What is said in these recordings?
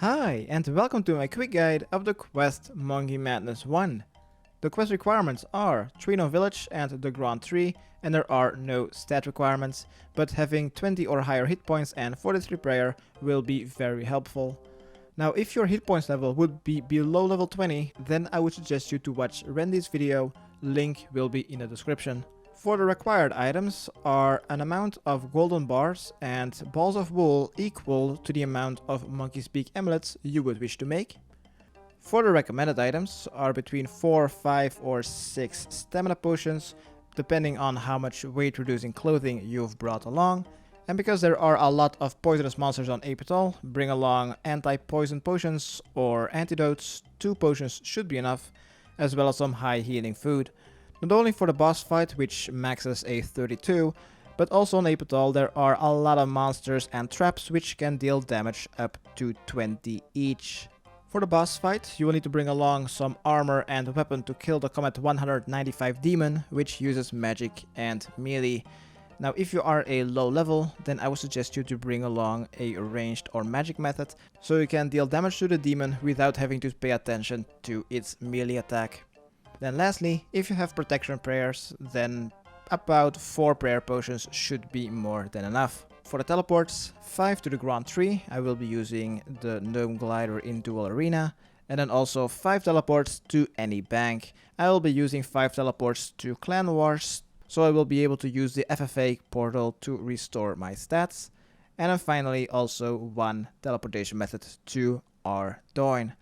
Hi, and welcome to my quick guide of the quest Monkey Madness 1. The quest requirements are 3 no village and the Grand 3, and there are no stat requirements, but having 20 or higher hit points and 43 prayer will be very helpful. Now, if your hit points level would be below level 20, then I would suggest you to watch Randy's video, link will be in the description. For the required items are an amount of golden bars and balls of wool equal to the amount of monkey speak amulets you would wish to make. For the recommended items are between 4, 5 or 6 stamina potions, depending on how much weight reducing clothing you've brought along. And because there are a lot of poisonous monsters on Ape Atoll, bring along anti-poison potions or antidotes. 2 potions should be enough, as well as some high healing food. Not only for the boss fight, which maxes a 32, but also on Ape Atoll there are a lot of monsters and traps which can deal damage up to 20 each. For the boss fight, you will need to bring along some armor and weapon to kill the Comet 195 demon, which uses magic and melee. Now, if you are a low level, then I would suggest you to bring along a ranged or magic method, so you can deal damage to the demon without having to pay attention to its melee attack. Then lastly, if you have protection prayers, then about 4 prayer potions should be more than enough. For the teleports, 5 to the Grand 3, I will be using the gnome glider in dual arena, and then also 5 teleports to any bank. I will be using 5 teleports to Clan Wars, so I will be able to use the FFA portal to restore my stats. And then finally also 1 teleportation method to Ardougne.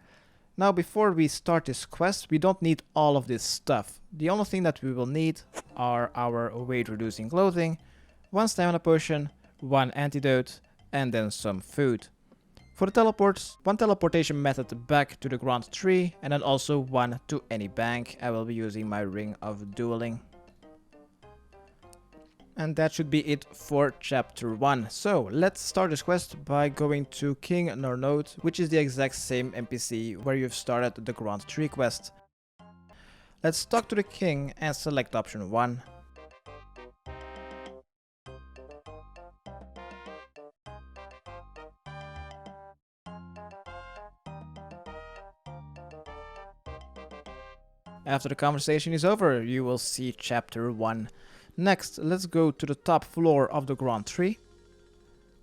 Now, before we start this quest, we don't need all of this stuff. The only thing that we will need are our weight reducing clothing, 1 stamina potion, 1 antidote, and then some food. For the teleports, 1 teleportation method back to the Grand 3, and then also 1 to any bank. I will be using my Ring of Dueling. And that should be it for chapter 1. So let's start this quest by going to King Nornode, which is the exact same NPC where you've started the Grand 3 quest. Let's talk to the king and select option 1. After the conversation is over, you will see chapter 1. Next, let's go to the top floor of the Grand 3,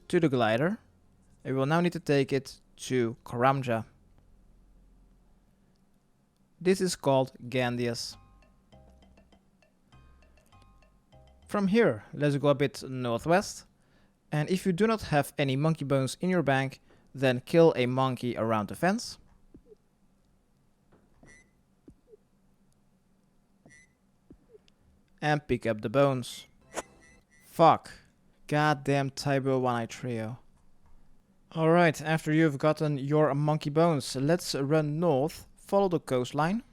to the glider. We will now need to take it to Karamja. This is called Gandius. From here, let's go a bit northwest, and if you do not have any monkey bones in your bank, then kill a monkey around the fence. And pick up the bones. Fuck. Goddamn Tybo One-Eye Trio. Alright, after you've gotten your monkey bones, let's run north, follow the coastline.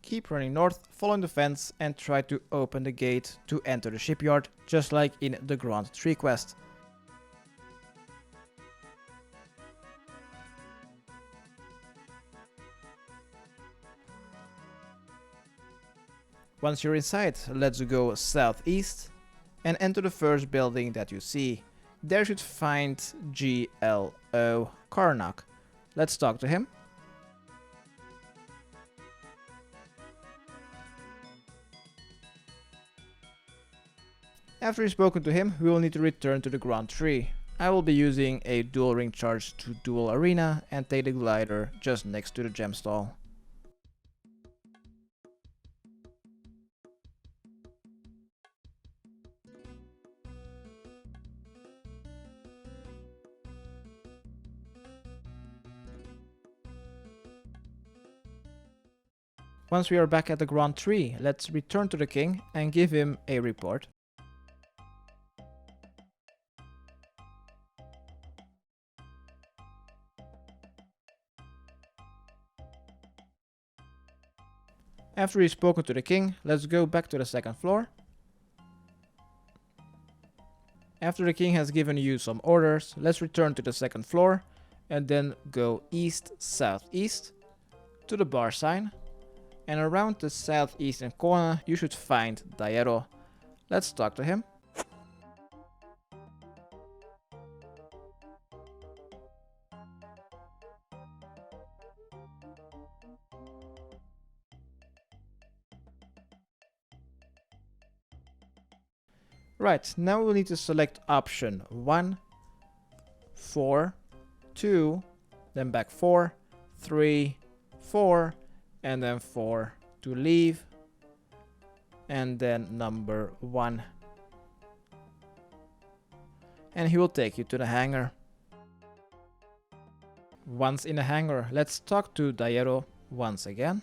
Keep running north, following the fence, and try to open the gate to enter the shipyard, just like in the Grand 3 quest. Once you're inside, let's go southeast and enter the first building that you see. There you should find GLO Karnak. Let's talk to him. After you've spoken to him, we will need to return to the Grand 3. I will be using a dual ring charge to dual arena and take the glider just next to the gem stall. Once we are back at the Grand 3, let's return to the king and give him a report. After you've spoken to the king, let's go back to the second floor. After the king has given you some orders, let's return to the second floor and then go east-southeast to the bar sign, and around the southeastern corner you should find Diero. Let's talk to him. Right, now we'll need to select option 1, 4, 2, then back 4, 3, 4, and then 4 to leave, and then number 1. And he will take you to the hangar. Once in the hangar, let's talk to Diero once again.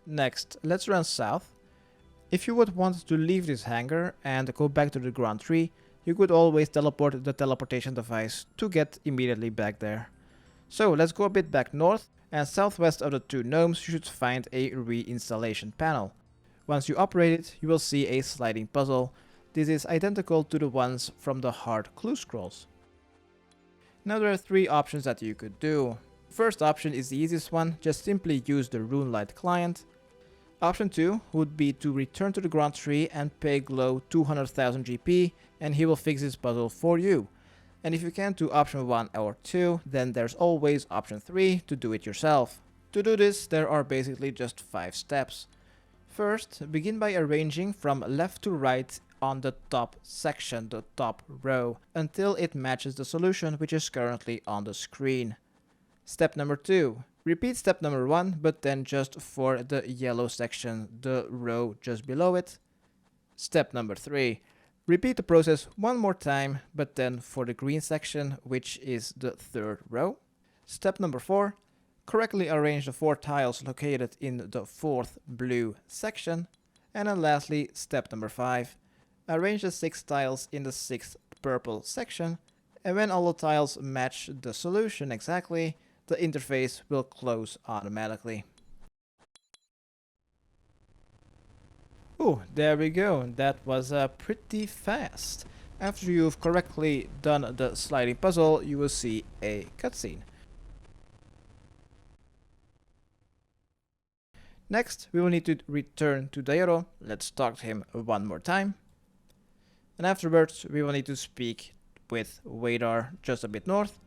Next, let's run south. If you would want to leave this hangar and go back to the ground tree, you could always teleport the teleportation device to get immediately back there. So let's go a bit back north, and southwest of the two gnomes you should find a reinstallation panel. Once you operate it, you will see a sliding puzzle. This is identical to the ones from the hard clue scrolls. Now there are 3 options that you could do. First option is the easiest one, just simply use the RuneLite client. Option 2 would be to return to the ground tree and pay Glow 200,000 GP, and he will fix this puzzle for you. And if you can't do option 1 or 2, then there's always option 3 to do it yourself. To do this, there are basically just 5 steps. First, begin by arranging from left to right on the top section, the top row, until it matches the solution which is currently on the screen. Step number 2. Repeat step number 1, but then just for the yellow section, the row just below it. Step number 3. Repeat the process one more time, but then for the green section, which is the 3rd row. Step number 4. Correctly arrange the 4 tiles located in the 4th blue section. And then lastly, step number 5. Arrange the 6 tiles in the 6th purple section. And when all the tiles match the solution exactly, the interface will close automatically. Oh, there we go. That was pretty fast. After you've correctly done the sliding puzzle, you will see a cutscene. Next, we will need to return to Diero. Let's talk to him one more time. And afterwards, we will need to speak with Vadar just a bit north.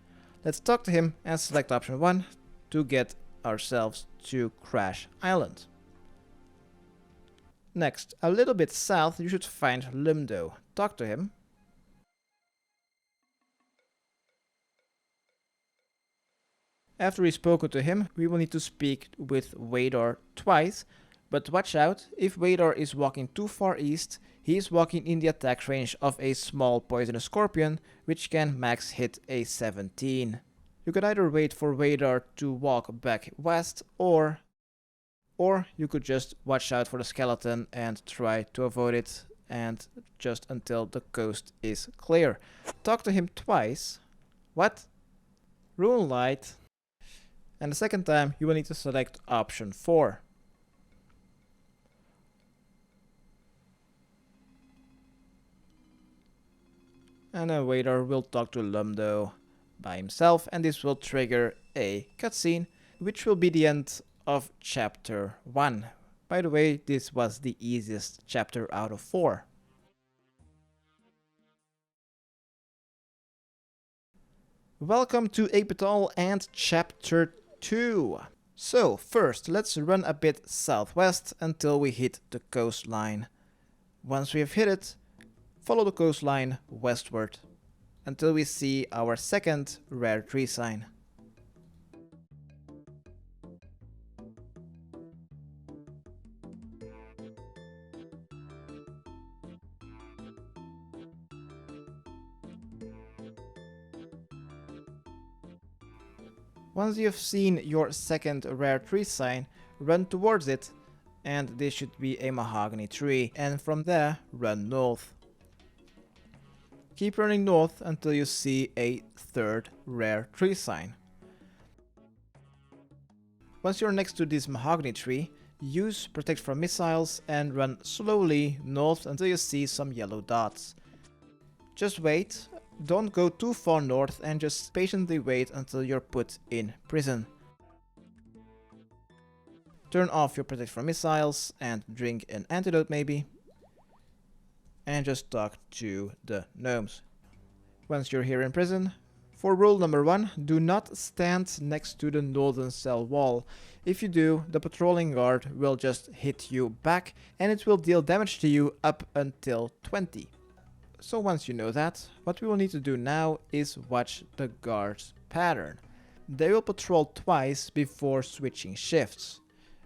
Let's talk to him and select option 1 to get ourselves to Crash Island. Next, a little bit south, you should find Lumdo. Talk to him. After we've spoken to him, we will need to speak with Vadar twice. But watch out, if Vadar is walking too far east, he is walking in the attack range of a small poisonous scorpion, which can max hit a 17. You could either wait for Vadar to walk back west, or you could just watch out for the skeleton and try to avoid it, and just until the coast is clear. Talk to him twice. What? RuneLite. And the second time you will need to select option 4. And then Vadar will talk to Lumdo by himself, and this will trigger a cutscene, which will be the end of chapter 1. By the way, this was the easiest chapter out of 4. Welcome to Ape Atoll and chapter 2. So first, let's run a bit southwest until we hit the coastline. Once we have hit it, follow the coastline westward until we see our second rare tree sign. Once you've seen your second rare tree sign, run towards it, and this should be a mahogany tree, and from there run north. Keep running north until you see a third rare tree sign. Once you're next to this mahogany tree, use Protect from Missiles and run slowly north until you see some yellow dots. Just wait, don't go too far north and just patiently wait until you're put in prison. Turn off your protect from missiles and drink an antidote maybe. And just talk to the gnomes. Once you're here in prison, for rule number 1, do not stand next to the northern cell wall. If you do, the patrolling guard will just hit you back and it will deal damage to you up until 20. So once you know that, what we will need to do now is watch the guard's pattern. They will patrol twice before switching shifts.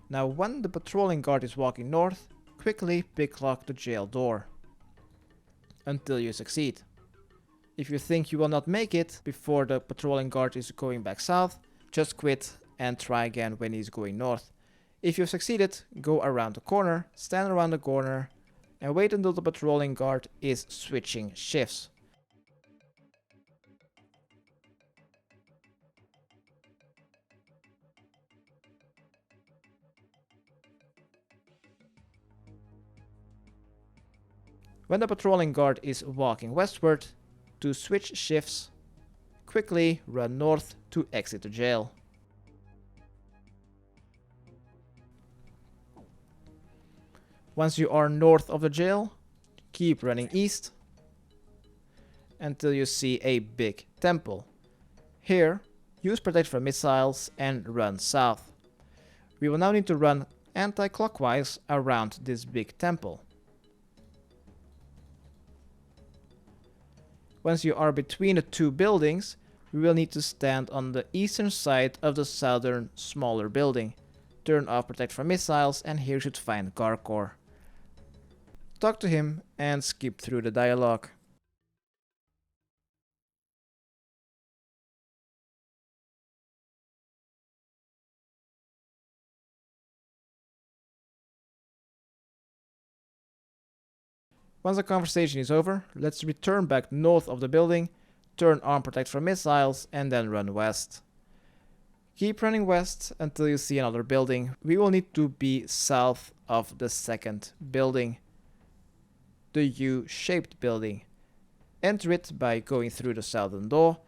Now when the patrolling guard is walking north, quickly picklock the jail door until you succeed. If you think you will not make it before the patrolling guard is going back south, just quit and try again when he's going north. If you've succeeded, go around the corner, stand around the corner, and wait until the patrolling guard is switching shifts. When the patrolling guard is walking westward, to switch shifts, quickly run north to exit the jail. Once you are north of the jail, keep running east until you see a big temple. Here, use protect from missiles and run south. We will now need to run anti-clockwise around this big temple. Once you are between the two buildings, we will need to stand on the eastern side of the southern smaller building. Turn off protect from missiles and here you should find Garkor. Talk to him and skip through the dialogue. Once the conversation is over, let's return back north of the building, turn on protect from missiles and then run west. Keep running west until you see another building. We will need to be south of the second building, the U-shaped building. Enter it by going through the southern door.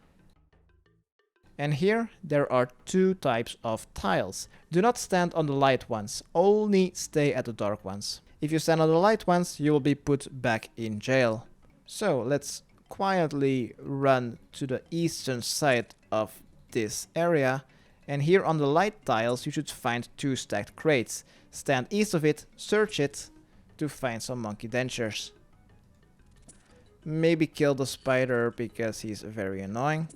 And here there are two types of tiles. Do not stand on the light ones, only stay at the dark ones. If you stand on the light ones, you will be put back in jail. So let's quietly run to the eastern side of this area. And here on the light tiles, you should find two stacked crates. Stand east of it, search it to find some monkey dentures. Maybe kill the spider because he's very annoying.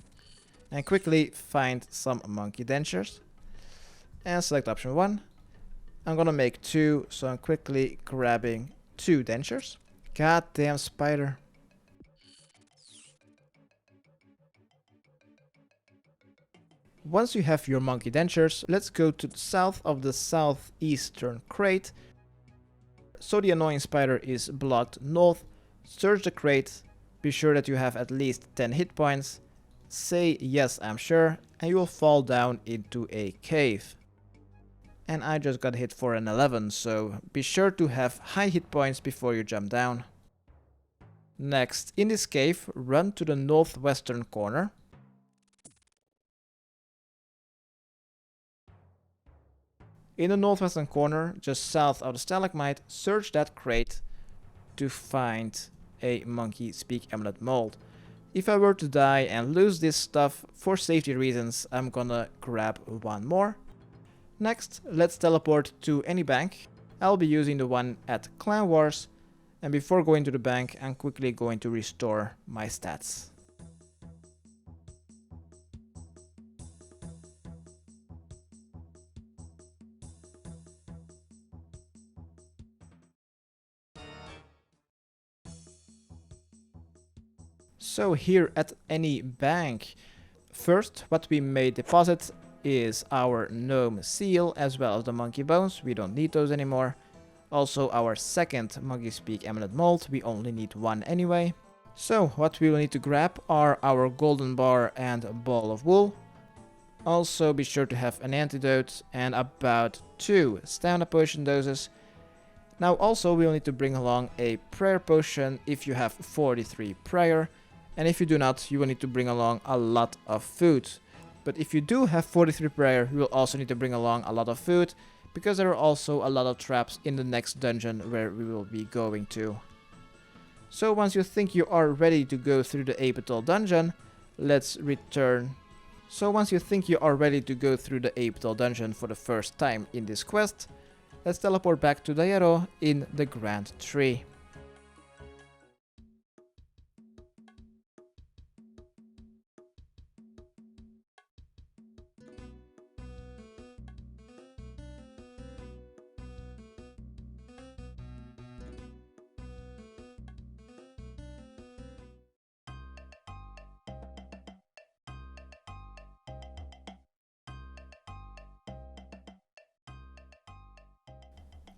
And quickly find some monkey dentures. And select option 1. I'm gonna make 2, so I'm quickly grabbing 2 dentures. Goddamn spider. Once you have your monkey dentures, let's go to the south of the southeastern crate. So the annoying spider is blocked north. Search the crate. Be sure that you have at least 10 hit points. Say yes, I'm sure, and you will fall down into a cave. And I just got hit for an 11, so be sure to have high hit points before you jump down. Next, in this cave, run to the northwestern corner. In the northwestern corner, just south of the stalagmite, search that crate to find a monkey speak amulet mold. If I were to die and lose this stuff, for safety reasons, I'm gonna grab one more. Next, let's teleport to any bank. I'll be using the one at Clan Wars, and before going to the bank, I'm quickly going to restore my stats. So here at any bank, first what we may deposit is our gnome seal as well as the monkey bones. We don't need those anymore. Also our second monkey speak amulet mold, we only need one anyway. So what we will need to grab are our golden bar and ball of wool. Also be sure to have an antidote and about 2 stamina potion doses. Now also we'll need to bring along a prayer potion if you have 43 prayer, and if you do not, you will need to bring along a lot of food. But if you do have 43 prayer, you will also need to bring along a lot of food, because there are also a lot of traps in the next dungeon where we will be going to. So once you think you are ready to go through the Ape Atoll dungeon, let's return. So once you think you are ready to go through the Ape Atoll dungeon for the first time in this quest, let's teleport back to Daero in the Grand Tree.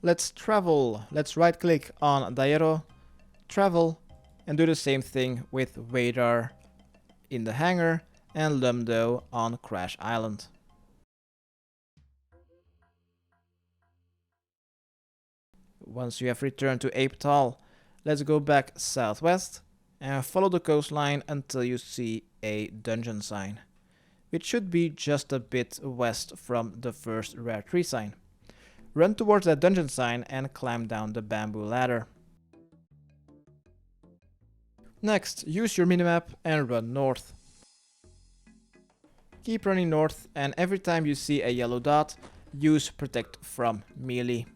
Let's travel. Let's right click on Daero, travel, and do the same thing with Vadar in the hangar and Lumdo on Crash Island. Once you have returned to Ape Atoll, let's go back southwest and follow the coastline until you see a dungeon sign, which should be just a bit west from the first rare tree sign. Run towards that dungeon sign and climb down the bamboo ladder. Next, use your minimap and run north. Keep running north, and every time you see a yellow dot, use protect from melee.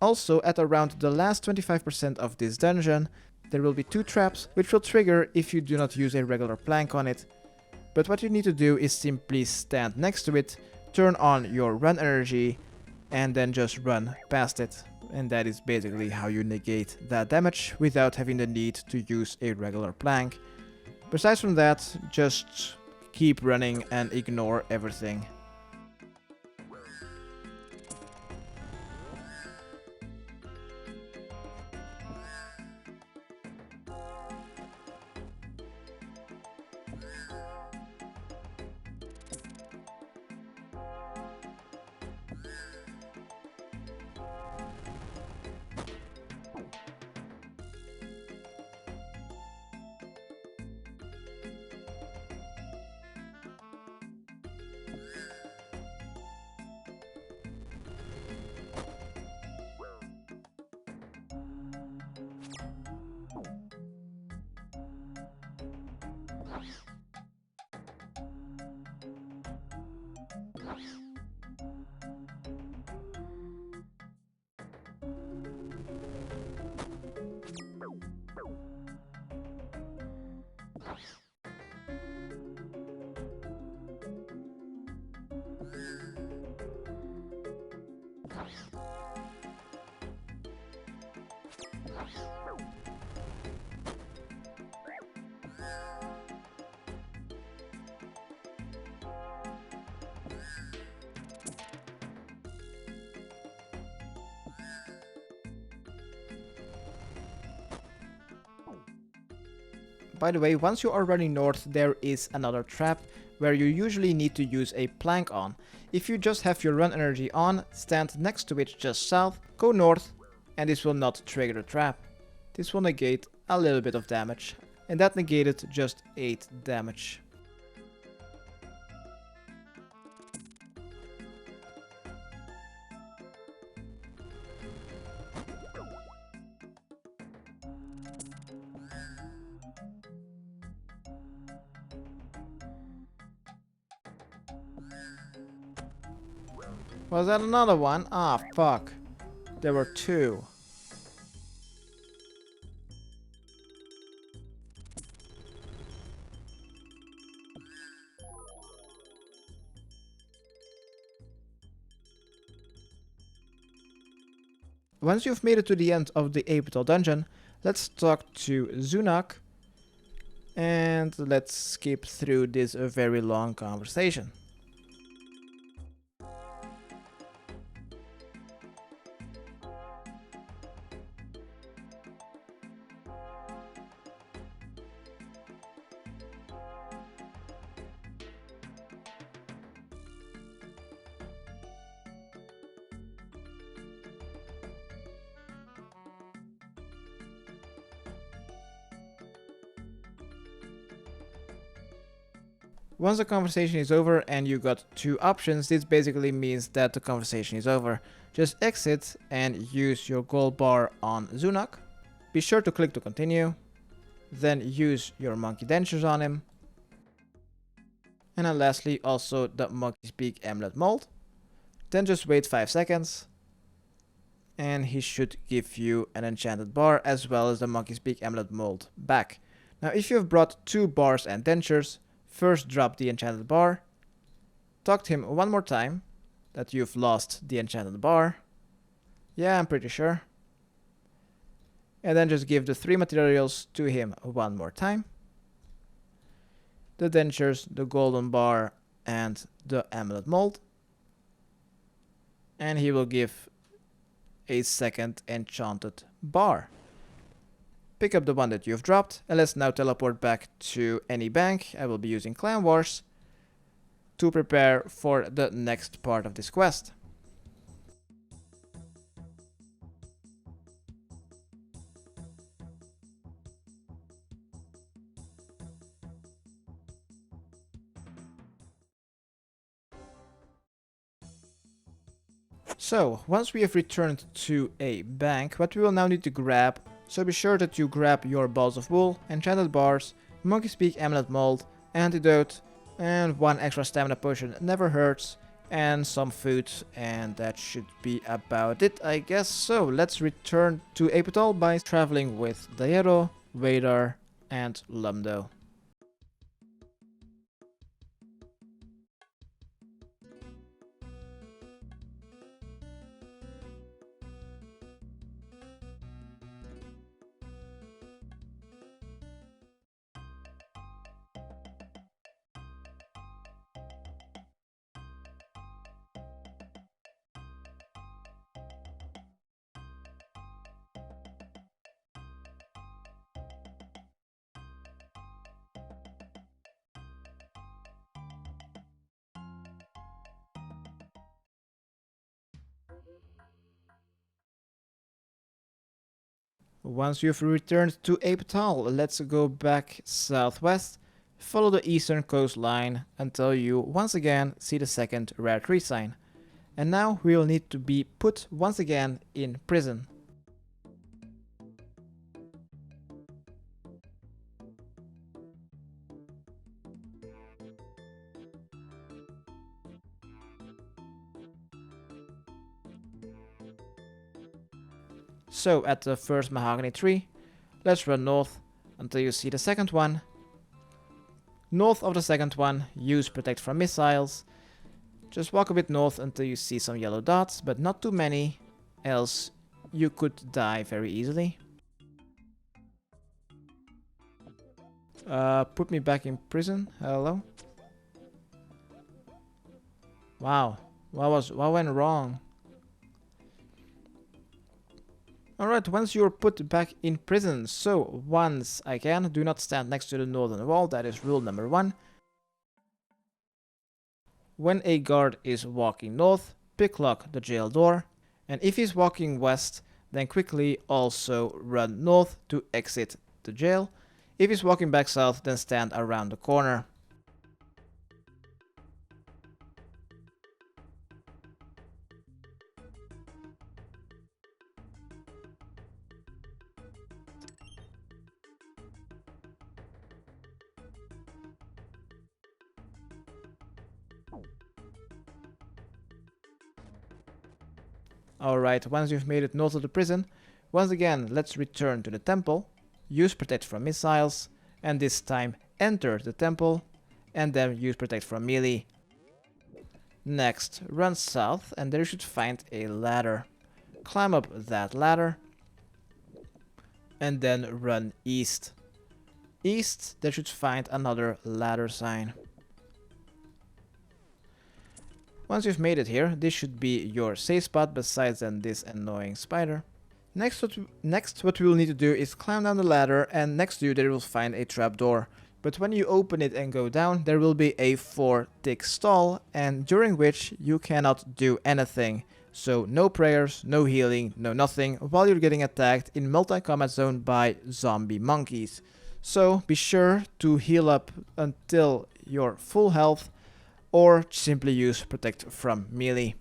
Also, at around the last 25% of this dungeon, there will be 2 traps which will trigger if you do not use a regular plank on it. But what you need to do is simply stand next to it, turn on your run energy, and then just run past it. And that is basically how you negate that damage without having the need to use a regular plank. Besides from that, just keep running and ignore everything. By the way, once you are running north, there is another trap where you usually need to use a plank on. If you just have your run energy on, stand next to it just south, go north, and this will not trigger the trap. This will negate a little bit of damage, and that negated just 8 damage. Was that another one? Ah, fuck. There were 2. Once you've made it to the end of the Ape Atoll dungeon, let's talk to Zunak. And let's skip through this very long conversation. Once the conversation is over and you got 2 options, this basically means that the conversation is over. Just exit and use your gold bar on Zunok. Be sure to click to continue. Then use your monkey dentures on him. And then lastly also the monkey speak amulet mold. Then just wait 5 seconds. And he should give you an enchanted bar as well as the monkey speak amulet mold back. Now if you have brought 2 bars and dentures, first drop the enchanted bar. Talk to him one more time that you've lost the enchanted bar. Yeah, I'm pretty sure. And then just give the 3 materials to him one more time. The dentures, the golden bar, and the amulet mold. And he will give a second enchanted bar. Pick up the one that you've dropped, and let's now teleport back to any bank. I will be using Clan Wars to prepare for the next part of this quest. So, once we have returned to a bank, what we will now need to grab, so be sure that you grab your balls of wool, enchanted bars, monkey speak amulet mold, antidote, and 1 extra stamina potion never hurts, and some food, and that should be about it, I guess. So, let's return to Ape Atoll by traveling with Daero, Vadar, and Lumdo. Once you've returned to Ape Atoll, let's go back southwest, follow the eastern coastline until you once again see the second rare tree sign. And now we will need to be put once again in prison. So at the first mahogany tree, let's run north until you see the second one. North of the second one, use protect from missiles. Just walk a bit north until you see some yellow dots, but not too many, else you could die very easily. Put me back in prison. Hello? Wow. What went wrong? Alright, once you're put back in prison, so once again, do not stand next to the northern wall, that is rule number 1. When a guard is walking north, picklock the jail door, and if he's walking west, then quickly also run north to exit the jail. If he's walking back south, then stand around the corner. Alright, once you've made it north of the prison, once again let's return to the temple, use protect from missiles, and this time enter the temple, and then use protect from melee. Next, run south and there you should find a ladder. Climb up that ladder, and then run east. East, there should find another ladder sign. Once you've made it here, this should be your safe spot besides then this annoying spider. Next what we will need to do is climb down the ladder, and next to you there you will find a trapdoor. But when you open it and go down, there will be a 4-tick stall, and during which you cannot do anything. So no prayers, no healing, no nothing, while you're getting attacked in multi-combat zone by zombie monkeys. So be sure to heal up until your full health, or simply use protect from melee.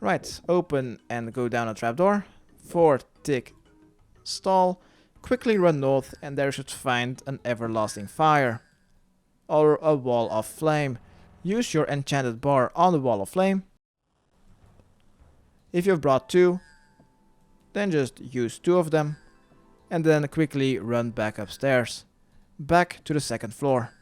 Right, open and go down a trapdoor. 4 tick stall. Quickly run north and there you should find an everlasting fire. Or a wall of flame. Use your enchanted bar on the wall of flame. If you've brought 2, then just use 2 of them. And then quickly run back upstairs. Back to the 2nd floor.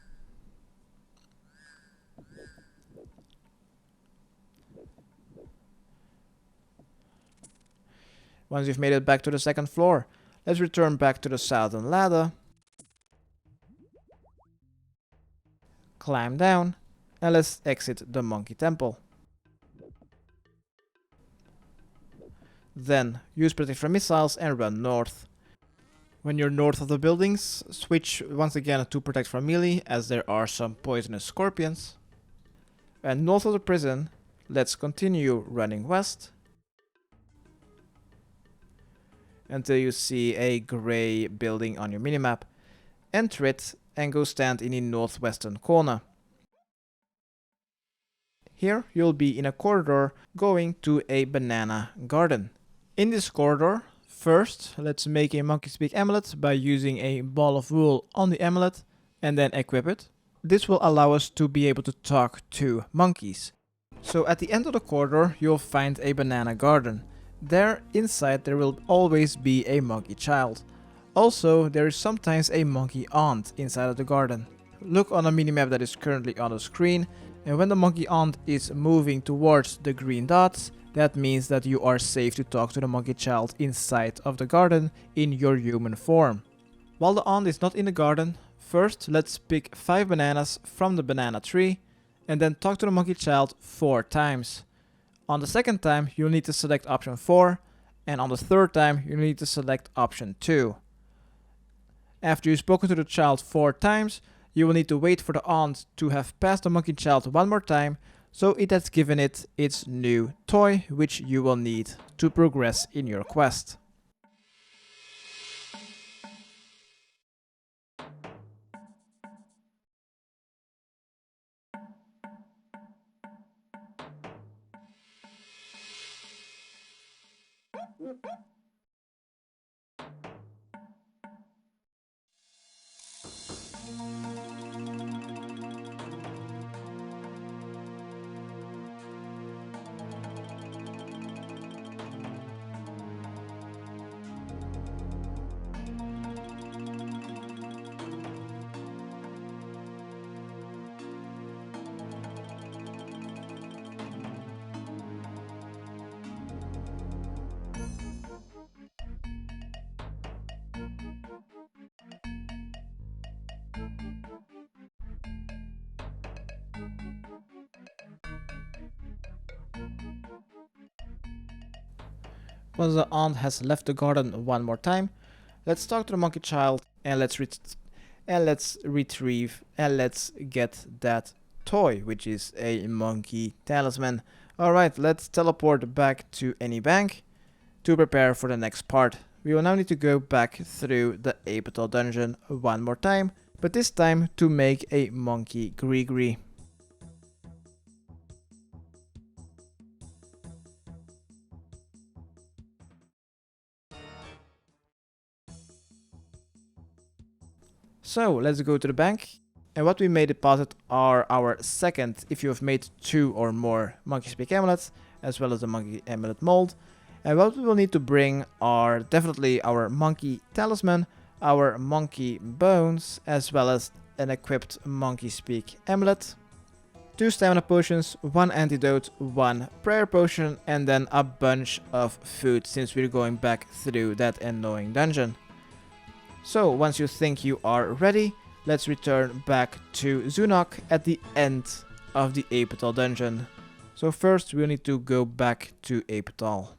Once you've made it back to the 2nd floor, let's return back to the southern ladder. Climb down, and let's exit the monkey temple. Then, use protect from missiles and run north. When you're north of the buildings, switch once again to protect from melee, as there are some poisonous scorpions. And north of the prison, let's continue running west. Until you see a grey building on your minimap. Enter it and go stand in the northwestern corner. Here you'll be in a corridor going to a banana garden. In this corridor, first let's make a monkey speak amulet by using a ball of wool on the amulet and then equip it. This will allow us to be able to talk to monkeys. So at the end of the corridor you'll find a banana garden. There, inside, there will always be a monkey child. Also, there is sometimes a monkey aunt inside of the garden. Look on the minimap that is currently on the screen, and when the monkey aunt is moving towards the green dots, that means that you are safe to talk to the monkey child inside of the garden in your human form. While the aunt is not in the garden, first let's pick 5 bananas from the banana tree, and then talk to the monkey child 4 times. On the 2nd time, you'll need to select option 4, and on the 3rd time, you'll need to select option 2. After you've spoken to the child 4 times, you will need to wait for the aunt to have passed the monkey child 1 more time, so it has given it its new toy, which you will need to progress in your quest. Once the aunt has left the garden 1 more time, let's talk to the monkey child and let's retrieve and let's get that toy, which is a monkey talisman. Alright, let's teleport back to any bank to prepare for the next part. We will now need to go back through the Ape Atoll dungeon 1 more time, but this time to make a monkey greegree. So let's go to the bank, and what we may deposit are our 2nd, if you have made 2 or more monkey speak amulets, as well as the monkey amulet mold. And what we will need to bring are definitely our monkey talisman, our monkey bones, as well as an equipped monkey speak amulet, 2 stamina potions, 1 antidote, 1 prayer potion, and then a bunch of food since we're going back through that annoying dungeon. So once you think you are ready, let's return back to Zunok at the end of the Ape Atoll dungeon. So first we'll need to go back to Ape Atoll.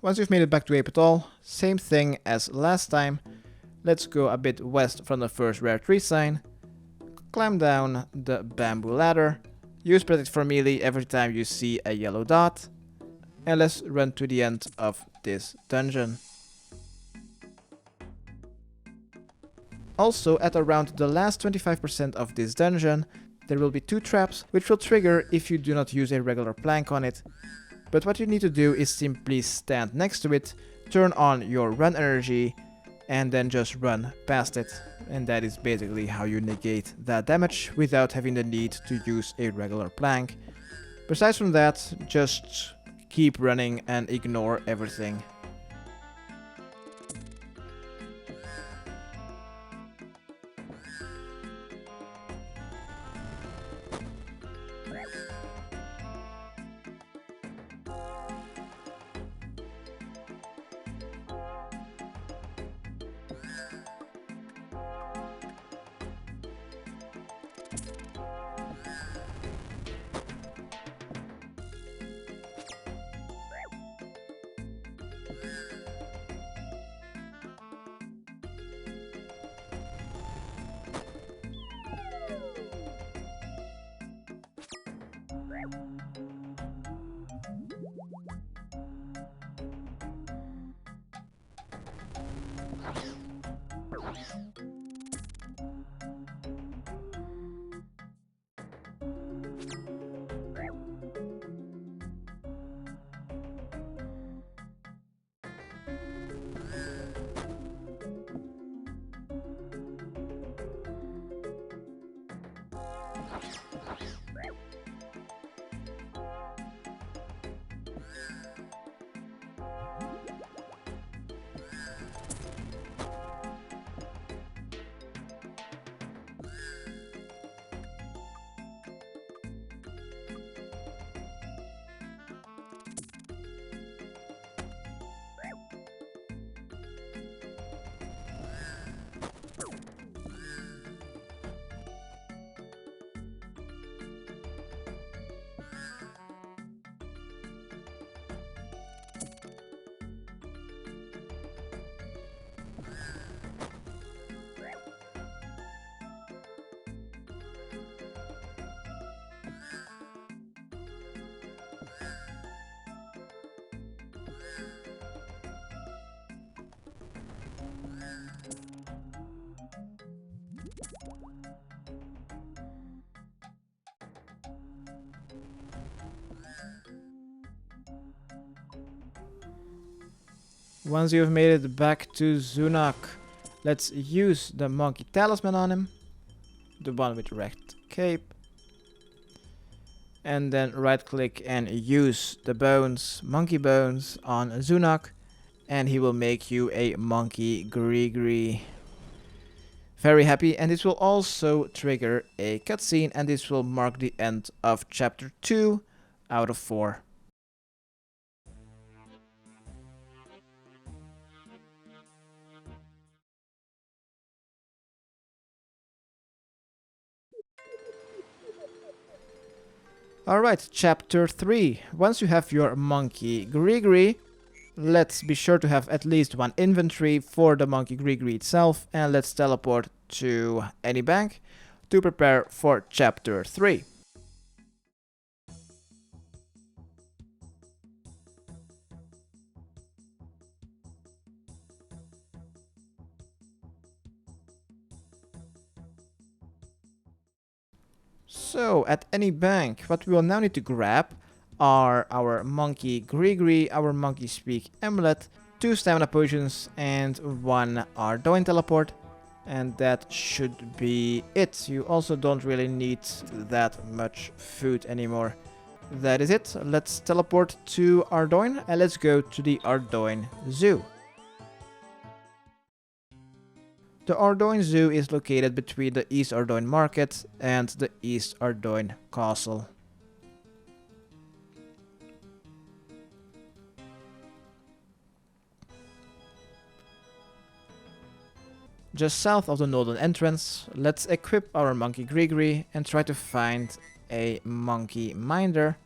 Once you've made it back to Ape Atoll, same thing as last time. Let's go a bit west from the first rare tree sign. Climb down the bamboo ladder. Use protect for melee every time you see a yellow dot. And let's run to the end of this dungeon. Also, at around the last 25% of this dungeon, there will be 2 traps, which will trigger if you do not use a regular plank on it. But what you need to do is simply stand next to it, turn on your run energy, and then just run past it. And that is basically how you negate that damage without having the need to use a regular plank. Besides from that, just keep running and ignore everything. Once you've made it back to Zunak, let's use the monkey talisman on him. The one with wrecked cape. And then right click and use the bones, monkey bones, on Zunak. And he will make you a monkey greegree. Very happy, and this will also trigger a cutscene, and this will mark the end of chapter 2 out of 4. Alright, chapter 3. Once you have your monkey greegree, let's be sure to have at least one inventory for the monkey greegree itself, and let's teleport to any bank to prepare for chapter 3. So, at any bank, what we will now need to grab are our monkey greegree, our monkey speak amulet, 2 stamina potions, and 1 Ardougne teleport. And that should be it. You also don't really need that much food anymore. That is it. Let's teleport to Ardougne and let's go to the Ardougne Zoo. The Ardougne Zoo is located between the East Ardougne Market and the East Ardougne Castle. Just south of the northern entrance, let's equip our monkey greegree and try to find a monkey minder,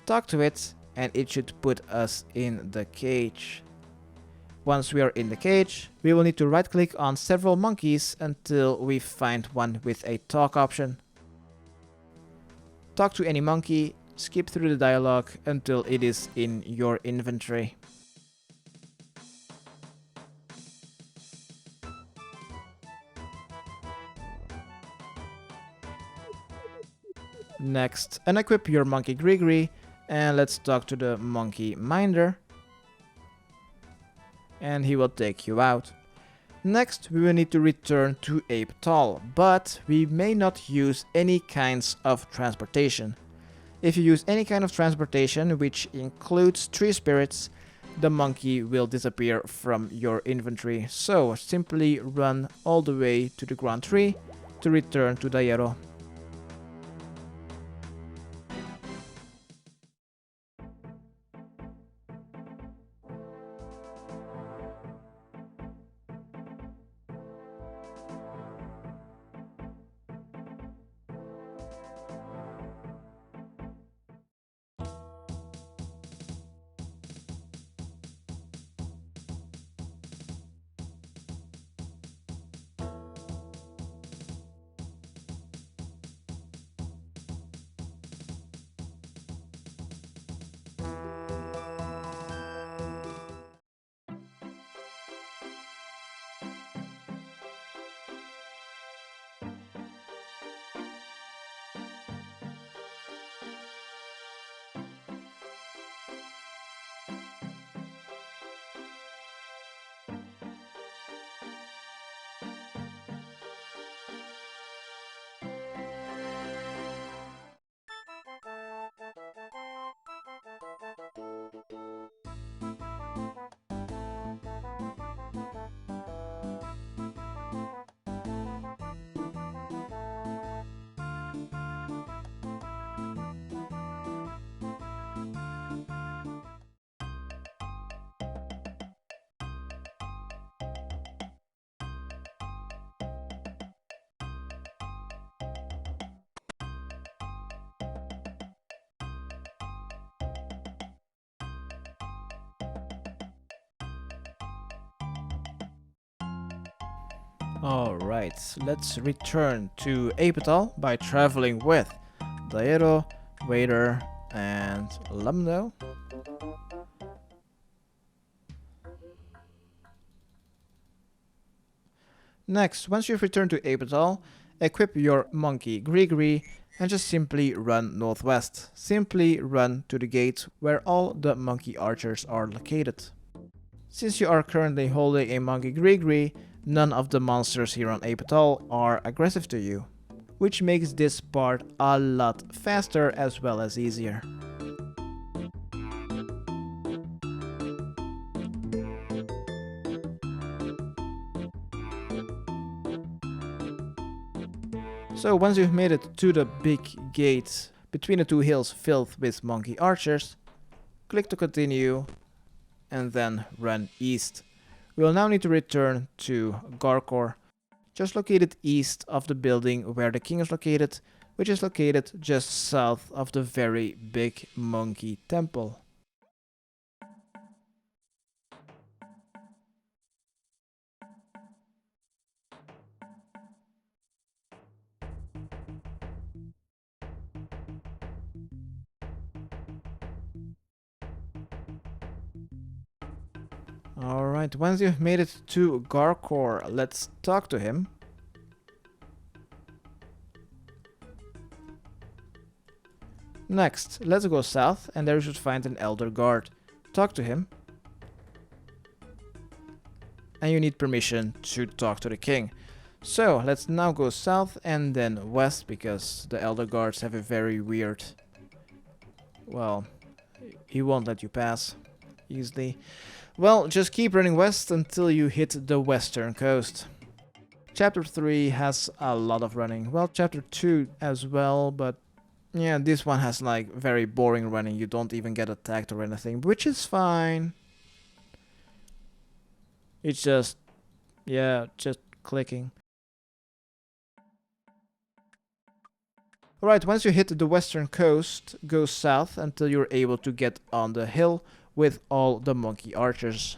talk to it, and it should put us in the cage. Once we are in the cage, we will need to right click on several monkeys until we find one with a talk option. Talk to any monkey, skip through the dialogue until it is in your inventory. Next, unequip your monkey greegree and let's talk to the monkey minder. And he will take you out. Next, we will need to return to Ape Atoll, but we may not use any kinds of transportation. If you use any kind of transportation, which includes tree spirits, the monkey will disappear from your inventory. So simply run all the way to the Grand Tree to return to Daero. Alright, let's return to Ape Atoll by traveling with Daero, Wader, and Lumno. Next, once you've returned to Ape Atoll, equip your monkey greegree and just simply run northwest. Simply run to the gate where all the monkey archers are located. Since you are currently holding a monkey greegree, none of the monsters here on Ape Atoll are aggressive to you, which makes this part a lot faster as well as easier. So once you've made it to the big gate between the two hills filled with monkey archers, click to continue and then run east. We will now need to return to Garkor, just located east of the building where the king is located, which is located just south of the very big monkey temple. Alright, once you've made it to Garkor, let's talk to him. Next, let's go south and there you should find an elder guard. Talk to him. And you need permission to talk to the king. So, let's now go south and then west because the elder guards have a very weird... Well, he won't let you pass easily. Well, just keep running west until you hit the western coast. Chapter 3 has a lot of running. Well, chapter 2 as well, but yeah, this one has like very boring running. You don't even get attacked or anything, which is fine. It's just, yeah, just clicking. Alright, once you hit the western coast, go south until you're able to get on the hill with all the monkey archers.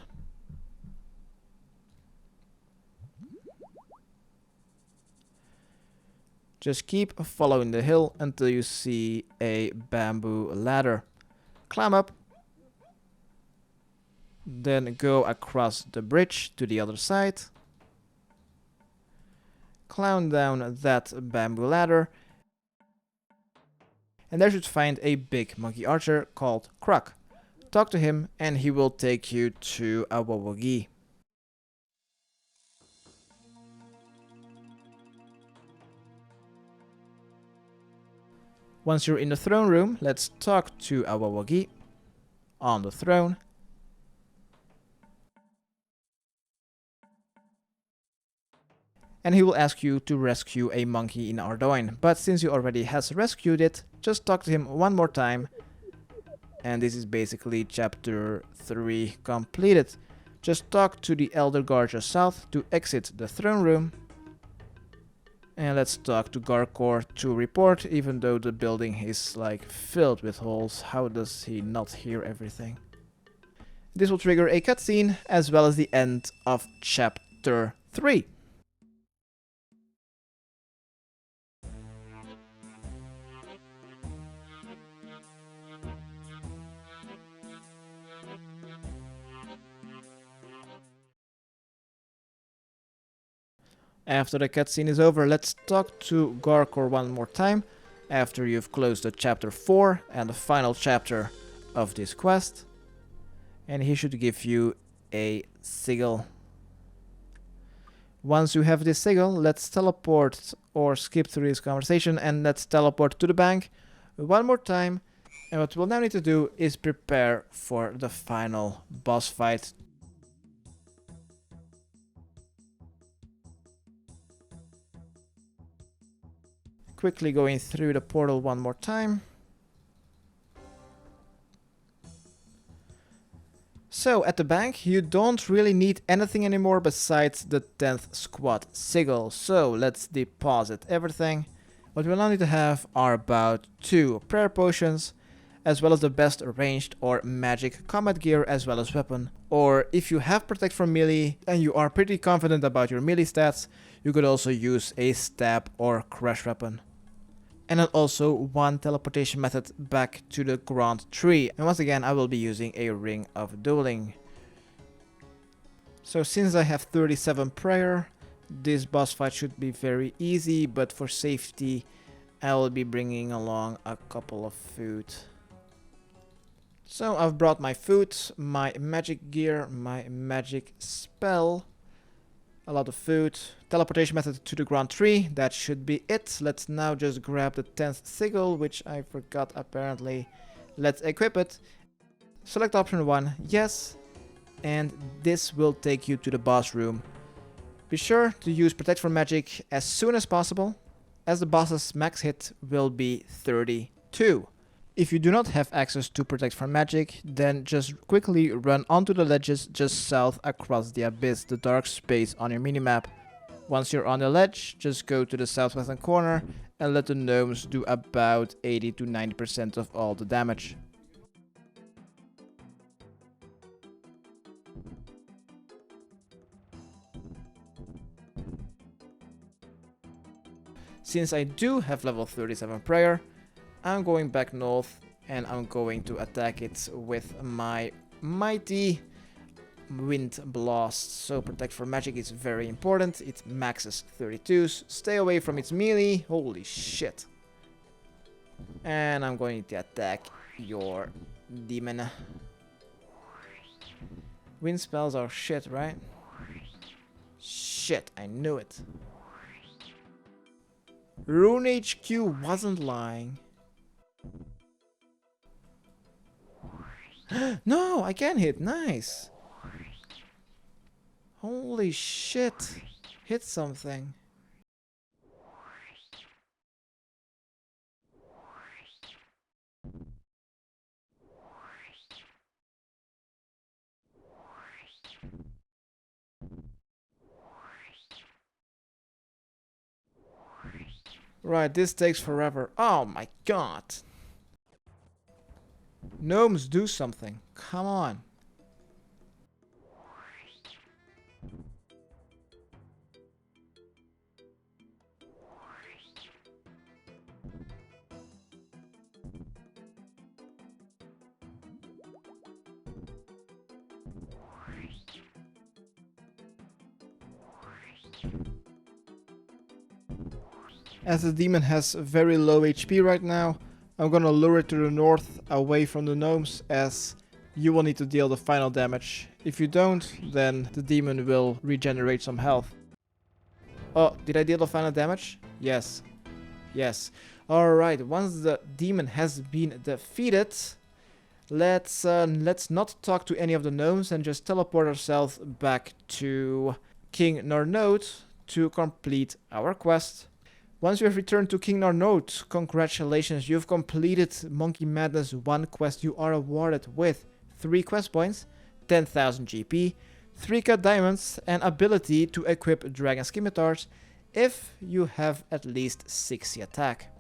Just keep following the hill until you see a bamboo ladder. Climb up. Then go across the bridge to the other side. Climb down that bamboo ladder. And there you should find a big monkey archer called Kruk. Talk to him and he will take you to a Wawagi. Once you're in the throne room, let's talk to a Wawagi on the throne. And he will ask you to rescue a monkey in Ardougne. But since you already has rescued it, just talk to him one more time. And this is basically chapter 3 completed. Just talk to the Elder Guard just south to exit the throne room. And let's talk to Garkor to report, even though the building is like filled with holes. How does he not hear everything? This will trigger a cutscene as well as the end of chapter 3. After the cutscene is over, let's talk to Garkor one more time after you've closed the chapter 4 and the final chapter of this quest. And he should give you a sigil. Once you have this sigil, let's teleport or skip through this conversation and let's teleport to the bank one more time. And what we'll now need to do is prepare for the final boss fight. Quickly going through the portal one more time. So at the bank you don't really need anything anymore besides the 10th squad sigil. So let's deposit everything. What we'll now need to have are about 2 prayer potions, as well as the best ranged or magic combat gear as well as weapon. Or if you have protect from melee and you are pretty confident about your melee stats, you could also use a stab or crush weapon. And then also 1 teleportation method back to the Grand Tree. And once again I will be using a Ring of Dueling. So since I have 37 prayer, this boss fight should be very easy, but for safety I will be bringing along a couple of food. So I've brought my food, my magic gear, my magic spell, a lot of food, teleportation method to the Grand Tree, that should be it. Let's now just grab the 10th sigil, which I forgot apparently. Let's equip it. Select option 1, yes, and this will take you to the boss room. Be sure to use protect from magic as soon as possible, as the boss's max hit will be 32. If you do not have access to protect from magic, then just quickly run onto the ledges just south across the abyss, the dark space on your minimap. Once you're on the ledge, just go to the southwestern corner and let the gnomes do about 80 to 90% of all the damage. Since I do have level 37 prayer, I'm going back north and I'm going to attack it with my mighty wind blast. So protect from magic is very important. It maxes 32s. Stay away from its melee. Holy shit. And I'm going to attack your demon. Wind spells are shit, right? Shit, I knew it. Rune HQ wasn't lying. No, I can hit. Nice. Holy shit. Hit something. Right, this takes forever. Oh my god. Gnomes, do something. Come on. As the demon has very low HP right now, I'm gonna lure it to the north, away from the gnomes, as you will need to deal the final damage. If you don't, then the demon will regenerate some health. Oh, did I deal the final damage? Yes. Yes. Alright, once the demon has been defeated, let's not talk to any of the gnomes and just teleport ourselves back to King Narnode to complete our quest. Once you have returned to King Narnode, congratulations, you've completed Monkey Madness 1 quest. You are awarded with 3 quest points, 10,000 GP, 3 cut diamonds, and ability to equip dragon scimitars if you have at least 60 attack.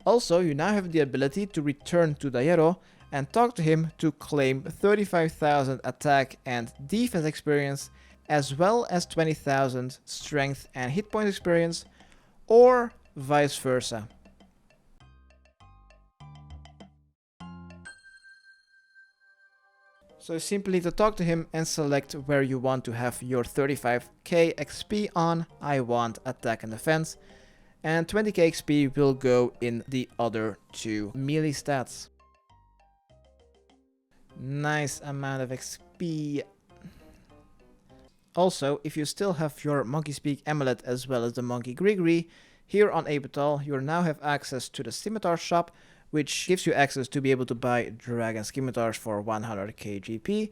Also, you now have the ability to return to Daiero and talk to him to claim 35,000 attack and defense experience, as well as 20,000 strength and hit point experience, or vice versa. So you simply need to talk to him and select where you want to have your 35k XP on. I want attack and defense, and 20k XP will go in the other 2 melee stats. Nice amount of XP. Also, if you still have your Monkey Speak amulet as well as the Monkey Greegree, here on Ape Atoll, you now have access to the scimitar shop, which gives you access to be able to buy dragon scimitars for 100k GP.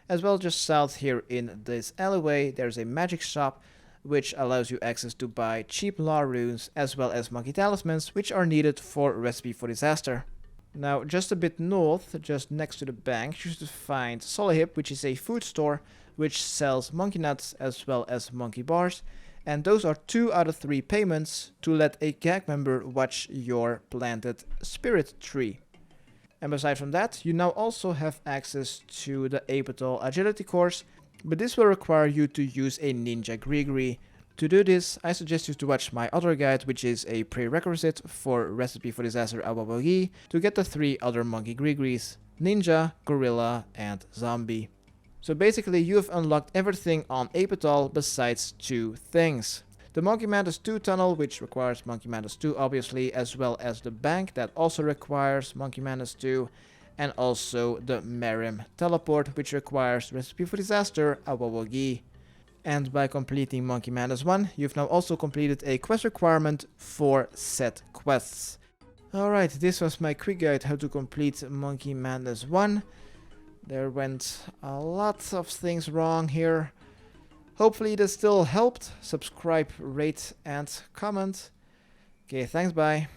As well, just south here in this alleyway, there's a magic shop, which allows you access to buy cheap law runes as well as monkey talismans, which are needed for Recipe for Disaster. Now, just a bit north, just next to the bank, you should find Solihip, which is a food store, which sells monkey nuts as well as monkey bars. And those are 2 out of 3 payments to let a gang member watch your planted spirit tree. And aside from that, you now also have access to the Ape Atoll agility course, but this will require you to use a ninja greegree. To do this, I suggest you to watch my other guide, which is a prerequisite for Recipe for Disaster Awawagi, to get the 3 other monkey greegrees: ninja, gorilla, and zombie. So basically, you have unlocked everything on Ape Atoll besides 2 things. The Monkey Madness 2 tunnel, which requires Monkey Madness 2 obviously, as well as the bank that also requires Monkey Madness 2, and also the Merim teleport, which requires Recipe for Disaster Awawagi. And by completing Monkey Madness 1, you've now also completed a quest requirement for set quests. Alright, this was my quick guide how to complete Monkey Madness 1. There went a lot of things wrong here. Hopefully this still helped. Subscribe, rate, and comment. Okay, thanks, bye.